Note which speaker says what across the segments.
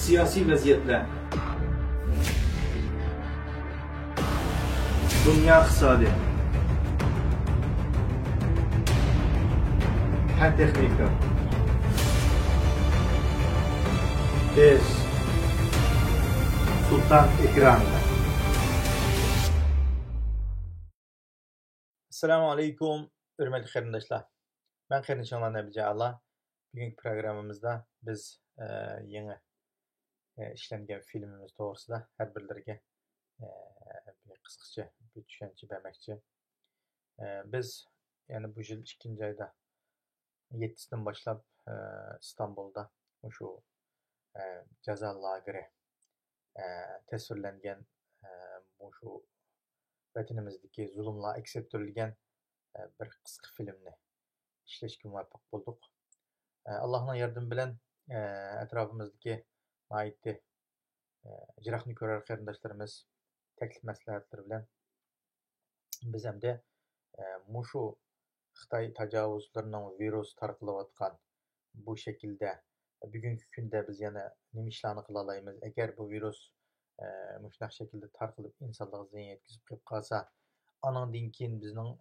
Speaker 1: siyosiy vaziyatlar, dunyo iqtisodi, fan texnika, biz Sultan ekranida.
Speaker 2: Assalamu alaykum, hürmetli qarindoshlar. Ben qarindoshim Nabijallah. Bugünkü programımızda biz yeni işlengen filmimiz doğrusunda her birleriga bir kısaca bir düşünce vermekçi. Biz yani bu yıl 2. ayda 7'sinden başlap İstanbul'da şu ceza lageri tasvirlengen bu şu vatanimizdeki zulümle aks ettirilgen bir kısa filmni işleşke muvaffak bulduk. Allah'ın yardımı bilen etrafımızdaki aitti jirahni ko'rar qarindoshlarimiz taklif maslahatlar bilen biz hem de mushu Xitoy tajovuzlarining virus tarqalayotgan bu şekilde bugünkü kunda biz yana nima ishlarni qila olamiz agar bu virus mushunaq şekilde tarqalib insonlarga ziyon yetkazib kelib qolsa anandan keyin bizning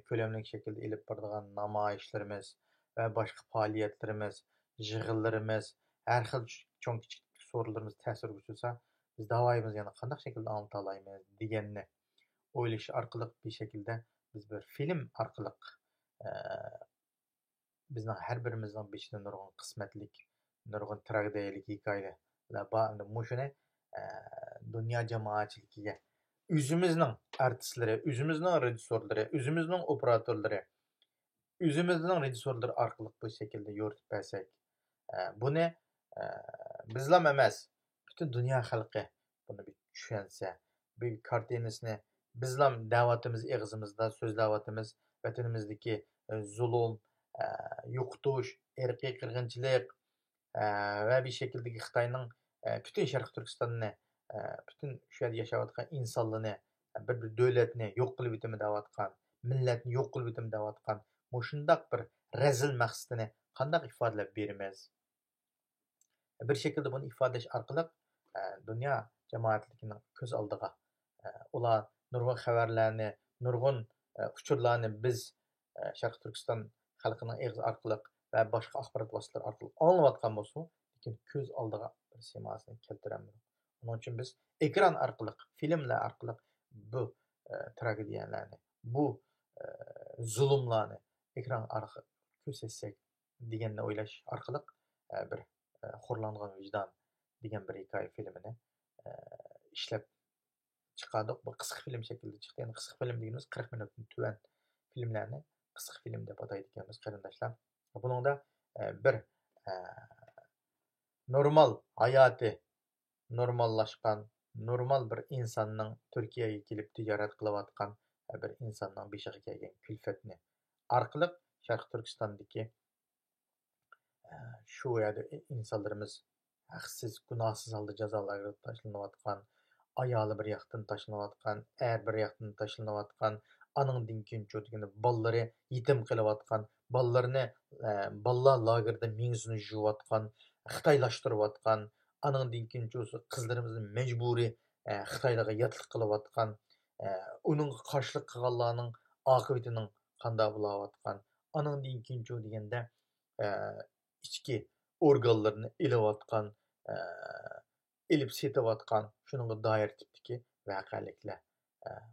Speaker 2: ko'lamli şekilde ilib boradigan namoyishlarimiz va boshqa faoliyatlarimiz yig'inlarimiz har xil cho'ng kichik so'rovlarimiz ta'sir ko'rsatsa biz davoyimiz yana qanday şekilde anlata olamiz deganni o'ylash orqali bir şekilde biz bir film orqali bizning har birimizning beshida nurg'un qismatlik nurg'un tragediyalik hikoyalar bor mushuni dunyo jamoatchiligiga o'zimizning artistlari o'zimizning rejissyorlari o'zimizning operatorlari o'zimizning rejissyorlari orqali bu şekilde yo'ritib bersak buni bizlam emas butun dunyo xalqi buni bir tushunsa bir kartinasini bizlam da'vatimiz eg'zimizda so'zlayotimiz vatanimizdagi zulm yo'qotish irqiy qirg'inchilik va bir şekilde Xitoyning bütün Sharq Turkistonni bütün shu yerda yashayotgan insonlarni bir davlatni yo'q qilib o'timi deyotgan millatni yo'q qilib o'timi deyotgan mushundoq bir razil maqsadini qanday ifodalab beramiz bir şekilde bunu ifodalash orqali dunyo jamoatligining ko'z oldiga ular nurg'un xabarlarni nurg'un uchurlarni biz Sharq Turkiston xalqining og'zi orqali va boshqa axborot vositalari orqali anglayotgan bo'lsa lekin ko'z oldiga bir simasini keltiramiz. Onun uchun biz ekran orqali filmlar orqali bu tragediyalarni bu zulmlarni ekran orqali ko'rsatsak deganni o'ylash orqali bir xorlangan vijdon degan bir hikoya filmini ishlab chiqardik. Bu qisqa film shaklida chiqdi. Yani qisqa film deganimiz 40 minutdan tuvan filmlarni qisqa film deb ataydiganmiz qarindoshlar. Buningda bir normal hayoti normallashgan normal bir insonning Turkiyaga kelib tijorat qilayotgan bir insonning beshiga kelgan kulfatni orqali Sharq Turkistondagi shu yerda insonlarimiz haqsiz gunohsiz holda jazolarga tashlanayotgan ayoli bir yoqdan tashlanayotgan bir yoqdan tashlanayotgan anandan keyin cho'tgani bolalari yetim qilayotgan bolalarni bolalar lagerda mingzini yuvayotgan xitoylashtirayotgan anandan keyin cho'si qizlarimizni majburiy xitoylarga yotliq qilayotgan uning qarshilik qilganlarning oqibatining qanday bo'layotgan anandan keyin cho deganda ichki organlarni ilayotgan ilib setayotgan shunga doir tipdagi voqeliklar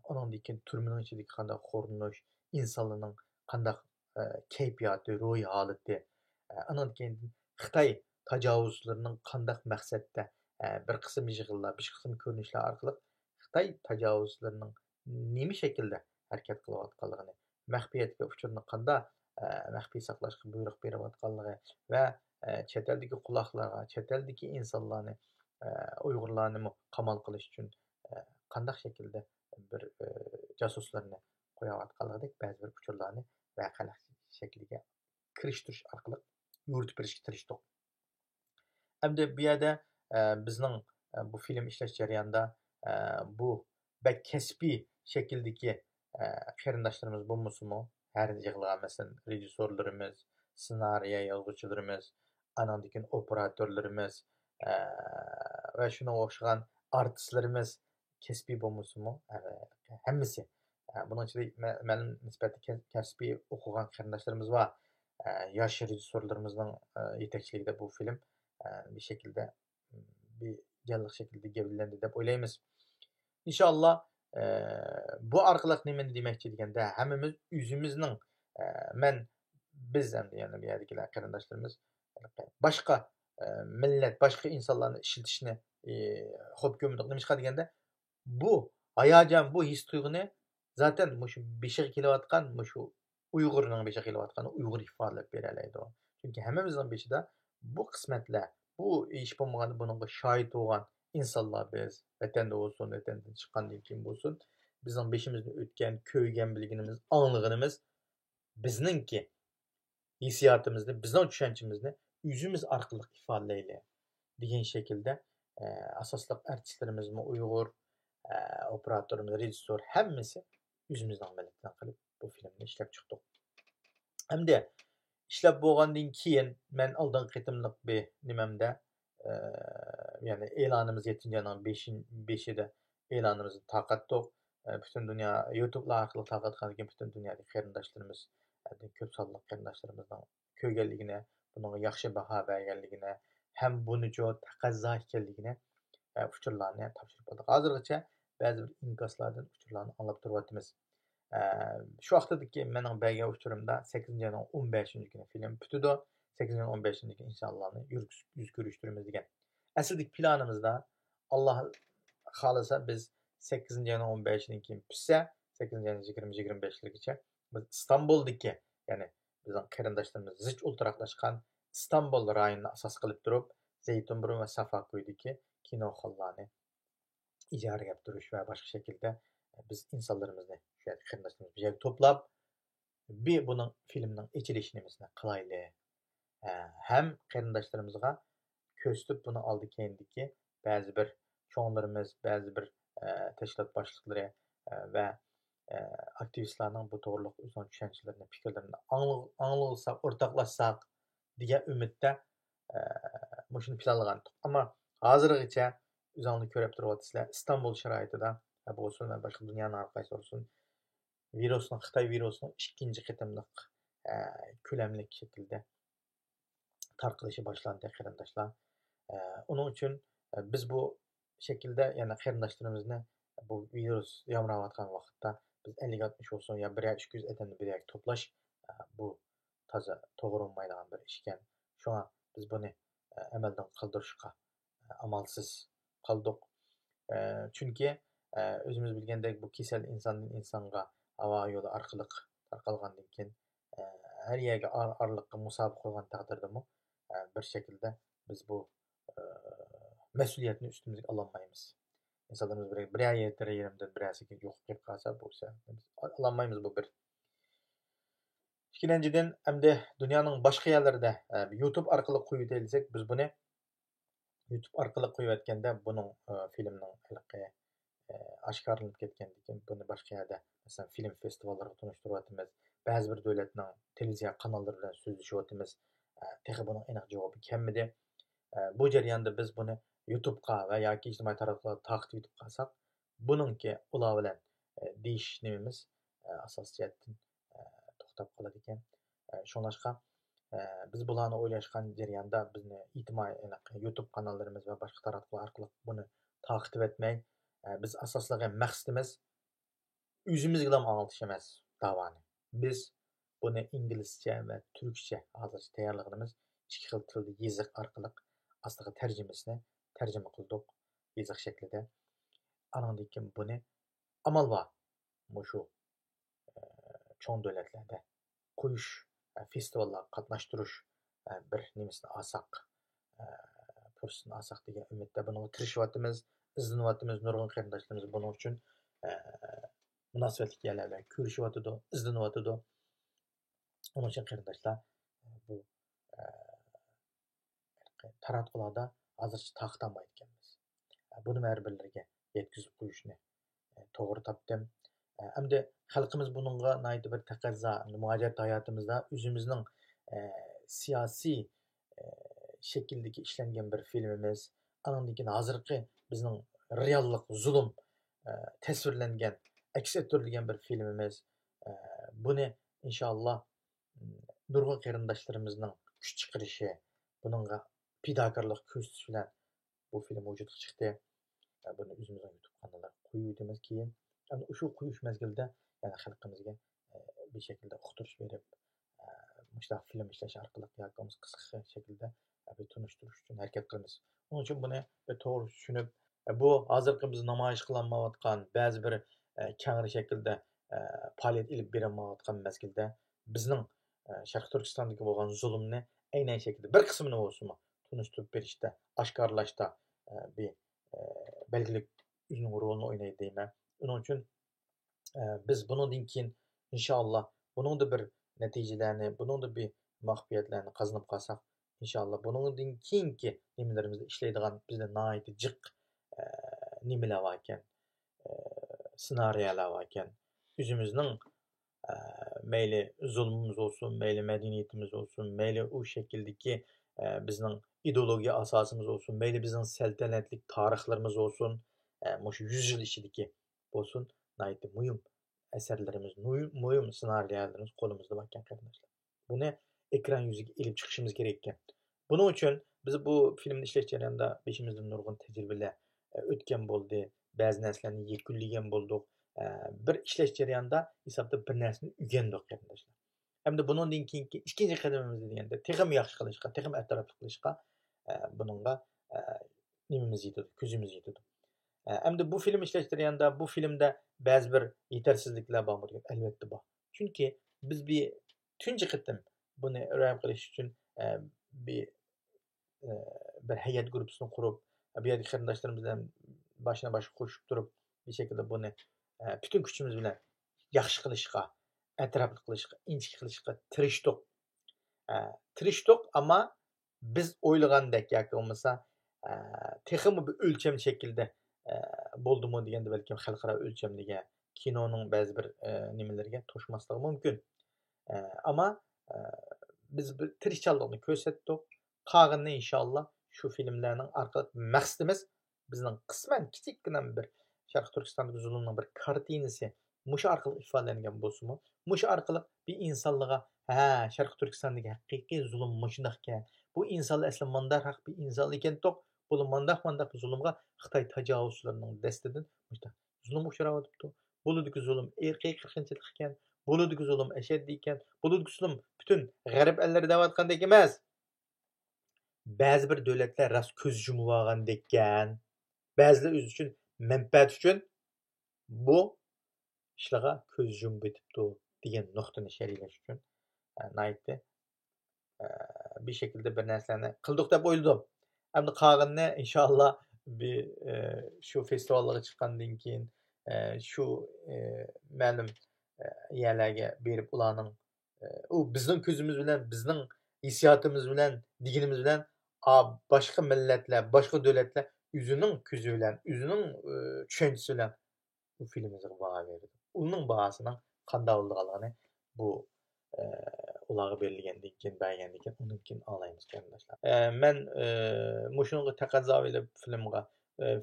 Speaker 2: undan keyin turmaning ichidagi qanday xo'rinish insonlarning qanday kayfiyati ro'y holati undan keyin xitoy tajovuzlarining qanday maqsadda bir qism yig'inlar bir qism ko'rinishlar orqali xitoy tajovuzlarining nima shaklda harakat qilayotganligini maxfiyatga uchurni qanday maxfiy saqlashga buyruq berayotganligi va chet eldagi quloqlarga chet eldagi insonlarni uyg'urlarni qamal qilish uchun qanday shaklda bir josuslarni qo'yayotganligidek ba'zi bir uchurlarni voqealar shakliga kirishtirish orqali yo'ritib berishga tirishdik. Hamda bu yerda bizning bu film ishlash jarayonida bu bak kasbiy shakldagi qarindoshlarimiz bo'lmasimi har yig'ilgan masalan rejissyorlarimiz ssenariy yozuvchilarimiz anandan keyin operatorlarimiz ve şuna o'xshagan artistlarimiz kesbi bo'lmasinmi? Hammasi. Bunun içinde benim nisbetli kesbi okugan kardeşlerimiz var. Yaş rejissörlerimizin yetekçiliğinde bu film bir şekilde bir yıllık şekilde gevillendi deb o'ylaymiz. İnşallah bu arkalık nimeni demekçi degende hemmimiz özümüzün biz hem de yani bir yerdekiler kardeşlerimiz başka millet, başka insanların işletişini hop gömdük demişka degende bu hayacan, bu his tuygunu zaten şu beşe kilovatkan şu Uygur'un beşe kilovatkanı Uygur ifadalep bereleydi o. Çünkü hemmimizin beşide bu kısmetle bu iş bulmağını bunun şahit olan insanlar biz vatanda olsun, vatandan çıkan kim olsun bizim beşimizde ötken, köygen bilginimiz, anlığımız bizninki hissiyatımızda, bizden düşüncemizde yüzümüz arkalık ifadeleyle diyen şekilde asaslık artistlerimiz mi Uygur, operatörümüz, rejissör hemmisi yüzümüzden ameliyattan kılıp bu filmde işlep çıktık. Hem de işlep boğandan keyin men aldığım kıtımlık bir nimemde yani elanımız 7. ayının 5'inde elanımızı takattık. Bütün dünya YouTube'la arkalı takatkan bütün dünyadaki qarindaşlarımız köp sallık qarindaşlarımızdan köygelligine, bunun yaxşı baha bergenligine, hem bunu jo taqazza ekanligine uçurlarını topshirib oldik. Hozirgacha ba'zi bir inkaslardan uçurlarını anlab turyapmiz. Şu vaqtdagi mening bergan uchurimda 8. ayning 15-kunii film bitidi. 8. ayning 15-kunii inshaalloh yuz ko'rishtiramiz degan. Asldagi planimizda Alloh xolasa biz 8. ayning 15-dan keyin bitsa 8. ayning 20-25ligicha biz İstanbul'daki yani bizning qarindoshlarimiz zich o'ltiraqlashgan İstanbul rayonini asos qilib turib Zeytinburun ve Safakoy'daki kinoxonlarni ijaraga olib turish va boshqa şekilde biz insanlarımızı, qarindoshlarimizni bir yerga to'plab bunun filmning ichilishini qilayli. Hem qarindoshlarımizga ko'rsatib buni oldi kendiki ba'zi bir cho'nglarimiz, ba'zi bir tashkilot boshliqlari ve aktivistlarning bu to'g'riliq o'zini tushunchalarini, fikrlarini anglashsak, o'rtoqlashsak degan umidda shuni planlagan. Ama hozirgacha o'zingni ko'rib turibsizlar, İstanbul sharoitida bo'lsin va boshqa dunyoning har qaysi olsun Xitoy virusning ikkinchi qitimliq ko'lamli şekilde tarqalishi boshlandi qarindoshlar. Onun için biz bu şekilde yani qarindoshlarimizni bu virus yamrayotgan vaqtda biz 50-60 olsun ya 100-200 odamni bir yerga to'plash bu toza to'g'ri bo'lmaydigan bir ish ekan. Shunga biz buni amaldan qildirishga amalsiz qoldik. Çünkü özümüz bilgandek bu kasal insondan insonga havo yo'li orqali tarqalgandan keyin her yerga oraliqqa musobaqa qo'ygan taqdirdami bir şekilde biz bu mas'uliyatni ustimizga ololmaymiz. İnsanlarımız bir yerimden birisi yo'q kelib qolsa bo'lsa ololmaymiz bu bir. İkinciden hem de dünyanın başka yerlerinde YouTube arkalı koyup değilsek biz bunu YouTube arkalı koyuyorken bunun filminin aşkarlanıp ketkendikin bunu başka yerde mesela film festivallarına tanıştırıyoruz. Bazı bir devletinin televizyon kanallarından sözleşiyoruz. Tehi bunun enak cevabı kemmidi. Bu jarayonda biz bunu YouTube'ga ve yoki ijtimoiy tarmoqlarga taqib etib qolsak, buningki ular bilan deyish nimamiz asos jihatdan to'xtab qoladi ekan. Shunlashqa biz bularni o'ylashgan jarayonda bizni ijtimoiy YouTube kanallarimiz va boshqa tarmoqlar orqali buni taqib etmay, biz asoslangan maqsadimiz o'zimizga ham anglatish emas davoni. Biz buni inglizcha va turkcha hozircha tayyorligimiz ikki xil tilda yoziq orqali aslida tercüme qildik yoziq shaklida. Anandan keyin buni amal bor. Şu cho'ng davlatlarda qo'yish, festivallarga qatnashtirish bir nimasini olsak, fursatni olsak degan umidda buni tirishyapmiz, izlanyapmiz. Nurg'un qarindoshlarimiz buning uchun munosabatli yerlarda ko'rishyapti, izlanyapti. Onun için qarindoshlar bu taratqularda hozircha taqtanmaydi ekanmiz. Buni har birlariga yetkazib qo'yishni to'g'ri topdim. Hamda xalqimiz buningga nayt bir taqazzo, muajirat hayotimizda o'zimizning siyosiy shakldagi ishlangan bir filmimiz, andan keyin hozirgi bizning reallik zulm tasvirlangan aks ettirilgan bir filmimiz. Buni inshaalloh nurg'un qarindoshlarimizning kuch chiqarishi, buningga fidokorlik ko'rsatish bilan bu film vujudga chiqdi. Buni o'zimizning YouTube kanalda qo'yib keyin shu qo'yish mezgilida yana xalqimizga bir şekilde uqtirish berib, mushtaq film ishlash orqali yoki qisqa shaklda tunishtirish uchun harakat qilamiz. Onun uchun buni to'g'ri tushunib, bu hozirgi biz namoyish qilinmayotgan ba'zi bir kengri shaklda faoliyat ilib berilmayotgan mezgilda bizning Sharq Turkistondagi bo'lgan zulmni aynan shaklda bir qismini bo'lsin tunishtirib berishda, oshkorlashda bir belgilik o'zining rolini o'ynaydi deyman. Onun uchun biz bundan keyin inshaalloh buningda bir natijalarni, buningda bir mag'fiyatlarni qozonib qolsak, inshaalloh buningdan keyingi nimalarimizda ishlaydigan bizda nihoyatda jiq nimalar bor ekan, ssenariyalar bor ekan. O'zimizning mayli zulmimiz olsun, mayli medeniyetimiz olsun, mayli o şekildeki bizning ideologiya asosimiz olsun, mayli bizning saltanatlik tarixlarimiz olsun, şu 100 yıl içindeki olsun, nayeti mühim eserlerimiz, mühim senaryolarimiz qo'limizda bor ekan qardoshlar. Buni ekran yuziga ilib chiqishimiz kerak ekan. Buning uchun biz bu filmni ishlash jarayonida beshimizda nurg'un tajribalar o'tgan bo'ldi, ba'zi narsalarni yakunlagan bo'ldik. Bir ishlash jarayonida hisobda bir narsani o'rgandik qardoshlar. Hamda bundan keyingi ikkinchi qadamimiz deganda texim yaxshi qilishga, texim atrofli qilishga buningga nimamiz yetadi, ko'zimiz yetadi. Hamda bu film ishlash jarayonida bu filmda ba'zi bir yetersizliklar bormi degan albatta bor. Chunki biz bir tunji qitim buni rayom qilish uchun bir hayat guruhini qurib, bu yerda qarindoshlarimiz bilan boshdan bosh qo'shib turib, bir şekilde buni bütün kuchimiz bilan yaxshi qilishga, atrofli qilishga, inchik qilishga tirishdik. Tirishdik, ammo biz o'ylagandek yoki bo'lmasa texmi bir o'lcham shaklda bo'ldimi deganda balkim xalqaro o'lchamdagi kinoning ba'zi bir nimalarga to'shmasligi mumkin. Ammo biz bir tirishchanlikni ko'rsatdik. Qolganini inshaalloh shu filmlarning orqali maqsadimiz bizning qisman kichikgina bir Sharq Turkistondagi zulmning bir kartinasi mushu orqali ifodalangan bo'lsa-mu, mushu orqali bir insonlarga Sharq Turkistondagi haqiqiy zulm mushundoq ekan. Bu insonlar asli mandaq bir inson ekan to'q. Bu mandaq zulmga Xitoy tajovuzchilarining dastidan zulm uchrayotibdi. Bulardagi zulm irqiy qirg'inchilik ekan. Bulardagi zulm ashaddiy ekan. Bulardagi zulm butun g'arb ellari deyotgandek emas. Ba'zi bir davlatlar ras ko'z yumib olgandek ekan. Ba'zilar o'zi uchun manfaat uchun bu ishlarga ko'z yumib ketibdi degan nuqtani sharhlash uchun naytdi bir şekilde bir narsalarni qildik deb o'yladim. Hamda qolganini inshaalloh bir shu festivallarga chiqqandan keyin shu ma'lum yerlarga berib ularning u bizning ko'zimiz bilan, bizning hissiyotimiz bilan, diginimiz bilan boshqa millatlar, boshqa davlatlar o'zining ko'zi bilan, o'zining tushunchasi bilan bu filmimizga baho berdi. Uning bahosining qanday bo'lganligini bu ularga berilgandan keyin, bergandan keyin undan keyin anglaymiz qarindoshlar. Men mushunga taqozo qilib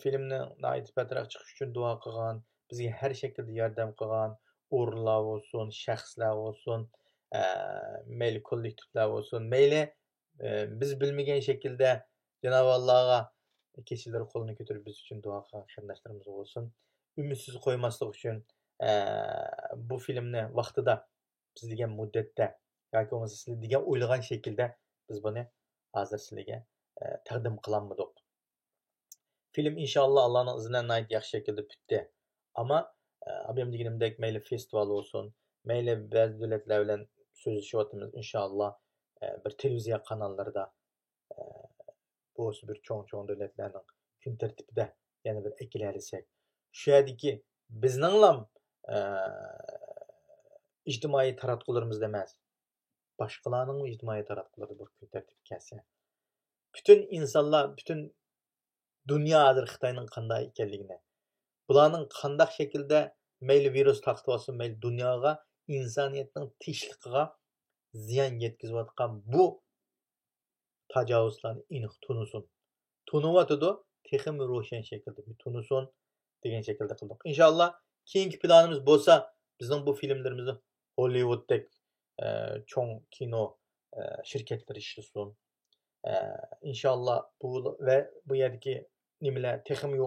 Speaker 2: filmni nihoyat patroq chiqish uchun duo qilgan, bizga har shaklda yordam qilgan o'rinlar bo'lsin, shaxslar bo'lsin, mayli kollektivlar bo'lsin, mayli biz bilmagan shaklda Cenab-ı Allah'a kişileri kolunu götürüp biz için dua qilgan qarindoshlarimiz bo'lsin. Umidsiz qo'ymaslik uchun bu filmni vaqtida biz degan muddatda yoki bo'lmasa sizlar degan o'ylagan shaklda biz buni hozir sizlarga taqdim qilamidik. Film inshaalloh Allohning izni bilan yaxshi shaklda bitdi. Ammo abim deganimdek mayli festival olsun, mayli ba'zi davlatlar bilan so'zlashyapmiz inshaalloh bir televiziya kanallarida bu bir cho'ng davlatlarning kun tartibida yana bir akilalisak. Shu yerdagi bizninglam ijtimoiy taratqularimiz emas, boshqalarning ijtimoiy taratqularida bir kun tartibga kelsa. Bütün insonlar, bütün dunyo hozir Xitoyning qanday ekanligini, bularning qanday shaklda mayli virus taqib olsin, mayli dunyoga, insoniyatning tinchligiga ziyon yetkazayotgan bu tajovuzlarni aniq tunusin. Tunuyotidi, texmi ro'shan shaklda bir tunusun degan shaklda qildik. İnşallah keyingi planimiz bo'lsa, bizning bu filmlarimizni Hollywooddek cho'ng kino şirketleri ishlasin. İnşallah bu ve bu yerdeki nimeler texmi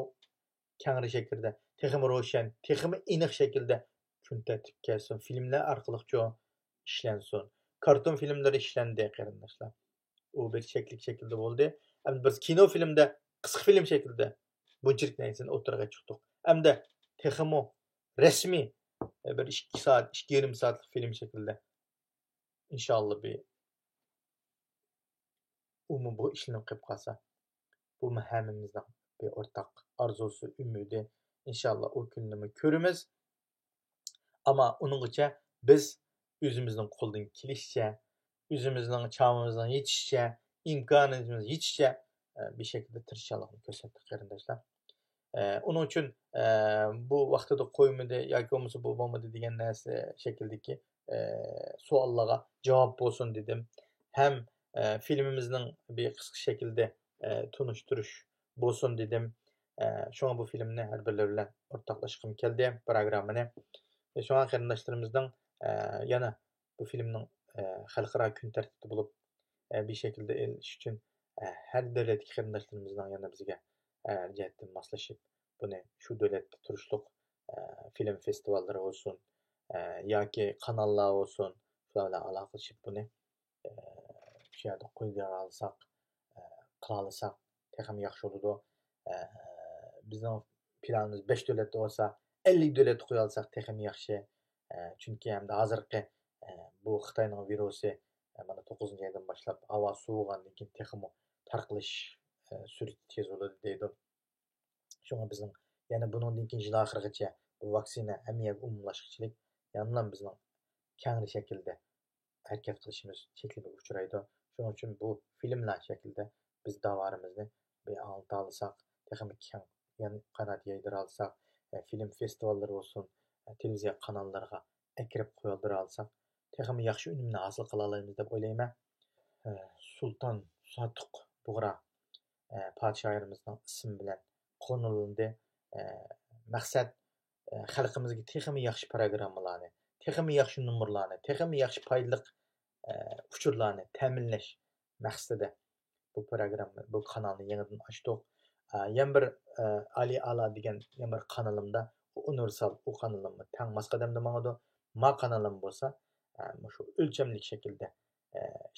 Speaker 2: kengri şekilde, texmi ro'shan, texmi aniq shaklda kun tartib kelsin. Filmlar orqali ishlansin. Karton filmlari ishlandi qarindoshlar. O bir şekilde oldu. Hem biz kino filmde, kısa film şekilde bunçilik neyse oturağa çıktık. Hem de texmo resmi bir 2 saat, 2,5 saatlik film şekilde inşallah bir bu işini qilib qalsa, bu hammamizning bir ortak arzusu, ümidi. İnşallah o gününü görürüz. Ama onunca biz özümüzün qo'ldan kelişçe, özümüzün çağımızdan yetişçe, imkanımız yetişçe bir şekilde tirishchilikni ko'rsatdik qarindoshlar. Onun için bu vaqtida qo'ymadi yoki bo'lmasa bu bo'lmadi degan narsa shakldagi savollarga javob bo'lsin dedim. Hem filmimizning bir qisqa shaklda tunishtirish bo'lsin dedim. Şuna bu filmni har birlari bilan o'rtoqlashgim keldi programmani. Şuna qarindoshlarımızdan yana bu filmning xalqaro kun tartibida bo'lib bir şekilde elish uchun her davlatdagi qarindoshlarımızdan yana bizga jihatdan moslashib buni shu davlatda turishliq film festivallari olsun yoki kanallar olsun shularla aloqalashib buni shu yerda qo'yib olsak qila olsak texmi yaxshi bo'ladi. Bizning planimiz 5 davlatda bo'lsa 50 davlatda qo'ya olsak texmi yaxshi. Chunki hamda hozirgi bu Xitoyning virusi mana 9-oydan boshlab havo sovigandan keyin texmi tarqalish sur'ati tez bo'ladi deydi. Şuna bizning yana bundan keyin yil oxirigacha bu vaksina hammaga umumlashchilik yana bizning kengri shaklda harakat qilishimiz cheklovga uchraydi. Shuning uchun bu filmlar shaklida biz davarimizni bir alta olsak, texnik yani qanot yaydira olsak, film festivallari olsun, televiziya kanallarga akirib qo'yildira olsak, texnik yaxshi unumni hosil qila olamiz deb o'ylayman. Sultan Sotiq Bug'ra podshoyimizning ismi bilan qo'nildi. Maqsad xalqimizga texmi yaxshi programmalarni, texmi yaxshi nomerlarni, texmi yaxshi foydali uchurlarni ta'minlash maqsadida bu programma, bu kanalni yangidan ochdik. Yana bir Ali Ala degan yana bir kanalimda universal bu kanalimni tang masqadamda mangadi. Ma kanalim bo'lsa, shu o'lchamli shaklda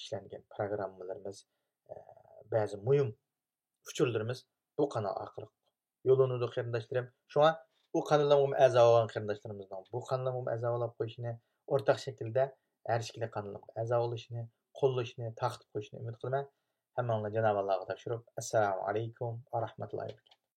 Speaker 2: ishlangan programmalarimiz, ba'zi muhim uchurlarimiz bu kanal orqali yo'llanadi qarindoshlarim. Shunga bu kanalga a'zo bo'lgan qarindoshlarimizni bu kanalga a'zo bo'lib qo'yishni, o'rtaq shaklda har ikkala kanalga a'zo bo'lishni, qo'llashni, taqib qo'yishni umid qilaman. Hammanglar Janob Allohga topshirib, assalomu alaykum va rahmatullohi va barakatuh.